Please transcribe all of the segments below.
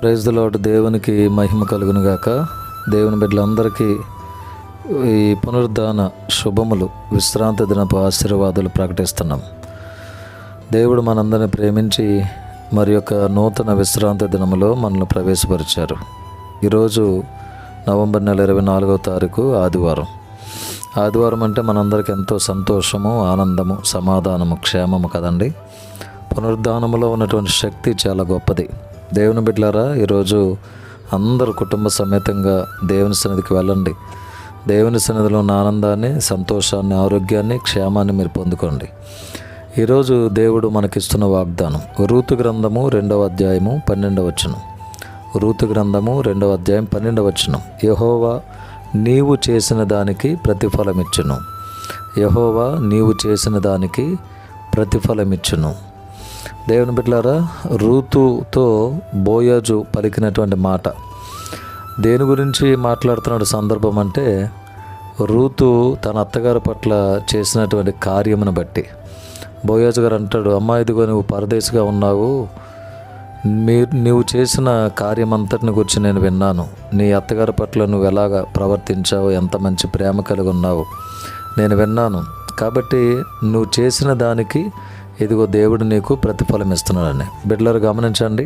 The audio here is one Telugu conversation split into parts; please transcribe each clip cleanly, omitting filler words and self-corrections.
Praise the lord. దేవునికి మహిమ కలుగును గాక. దేవుని బిడ్డలందరికీ ఈ పునరుద్ధాన శుభములు, విశ్రాంతి దినపు ఆశీర్వాదాలు ప్రకటిస్తున్నాం. దేవుడు మనందరిని ప్రేమించి మరి యొక్క నూతన విశ్రాంతి దినములో మనల్ని ప్రవేశపరిచారు. ఈరోజు నవంబర్ నెల 24వ తారీఖు ఆదివారం. ఆదివారం అంటే మనందరికీ ఎంతో సంతోషము, ఆనందము, సమాధానము, క్షేమము కదండి. పునరుద్ధానములో ఉన్నటువంటి శక్తి చాలా గొప్పది. దేవుని బిడ్డలారా, ఈరోజు అందరూ కుటుంబ సమేతంగా దేవుని సన్నిధికి వెళ్ళండి. దేవుని సన్నిధిలో ఉన్న ఆనందాన్ని, సంతోషాన్ని, ఆరోగ్యాన్ని, క్షేమాన్ని మీరు పొందుకోండి. ఈరోజు దేవుడు మనకిస్తున్న వాగ్దానం రూతు గ్రంథము 2వ అధ్యాయము 12వ వచనం. రూతు గ్రంథము 2వ అధ్యాయం 12వ వచనం. యెహోవా నీవు చేసిన దానికి ప్రతిఫలమిచ్చును. యెహోవా నీవు చేసిన దానికి ప్రతిఫలమిచ్చును. దేవుని బిడ్డలారా, రూతుతో బోయాజు పలికినటువంటి మాట దేని గురించి మాట్లాడుతున్నాడు సందర్భం అంటే, రూతు తన అత్తగారి పట్ల చేసినటువంటి కార్యమును బట్టి. బోయాజు గారు అంటాడు, అమ్మా ఇదిగో నువ్వు పరదేశిగా ఉన్నావు, నీవు చేసిన కార్యమంతటిని గురించి నేను విన్నాను. నీ అత్తగారి పట్ల నువ్వు ఎలాగ ప్రవర్తించావు, ఎంత మంచి ప్రేమ కలిగి ఉన్నావు నేను విన్నాను. కాబట్టి నువ్వు చేసిన దానికి ఇదిగో దేవుడు నీకు ప్రతిఫలం ఇస్తున్నాడని. బిడ్డలారు గమనించండి,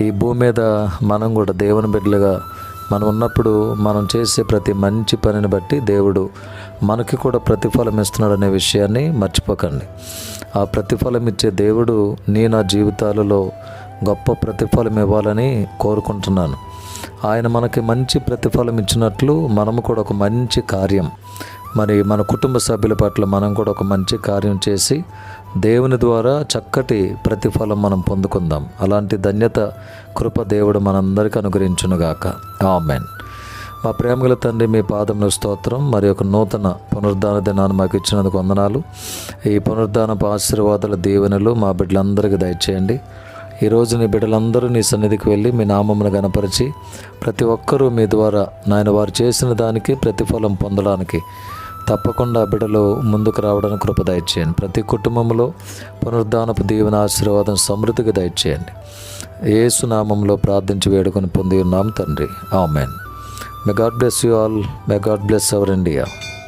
ఈ భూమి మీద మనం కూడా దేవుని బిడ్డలుగా మనం ఉన్నప్పుడు మనం చేసే ప్రతి మంచి పనిని బట్టి దేవుడు మనకి కూడా ప్రతిఫలం ఇస్తున్నాడనే విషయాన్ని మర్చిపోకండి. ఆ ప్రతిఫలం ఇచ్చే దేవుడు నా జీవితాలలో గొప్ప ప్రతిఫలం ఇవ్వాలని కోరుకుంటున్నాను. ఆయన మనకి మంచి ప్రతిఫలం ఇచ్చినట్లు మనము కూడా ఒక మంచి కార్యం, మరి మన కుటుంబ సభ్యుల పట్ల మనం కూడా ఒక మంచి కార్యం చేసి దేవుని ద్వారా చక్కటి ప్రతిఫలం మనం పొందుకుందాం. అలాంటి ధన్యత, కృప దేవుడు మనందరికీ అనుగ్రహించునుగాక. ఆమేన్. మా ప్రేమగల తండ్రి, మీ పాదముల స్తోత్రం. మరి ఒక నూతన పునరుద్ధాన దినాన్ని మాకు ఇచ్చినందుకు వందనాలు. ఈ పునరుద్ధానపు ఆశీర్వాదాల దీవెనలు మా బిడ్డలందరికీ దయచేయండి. ఈరోజు నీ బిడ్డలందరూ నీ సన్నిధికి వెళ్ళి మీ నామమును గణపరిచి ప్రతి ఒక్కరూ మీ ద్వారా నాయన వారు చేసిన దానికి ప్రతిఫలం పొందడానికి తప్పకుండా బిడ్డలు ముందుకు రావడానికి కృప దయచేయండి. ప్రతి కుటుంబంలో పునరుద్ధానపు దీవెన ఆశీర్వాదం సమృద్ధిగా దయచేయండి. యేసు నామంలో ప్రార్థించి వేడుకొని పొంది ఉన్నాం తండ్రి. Amen. May God bless you all. May God bless our India.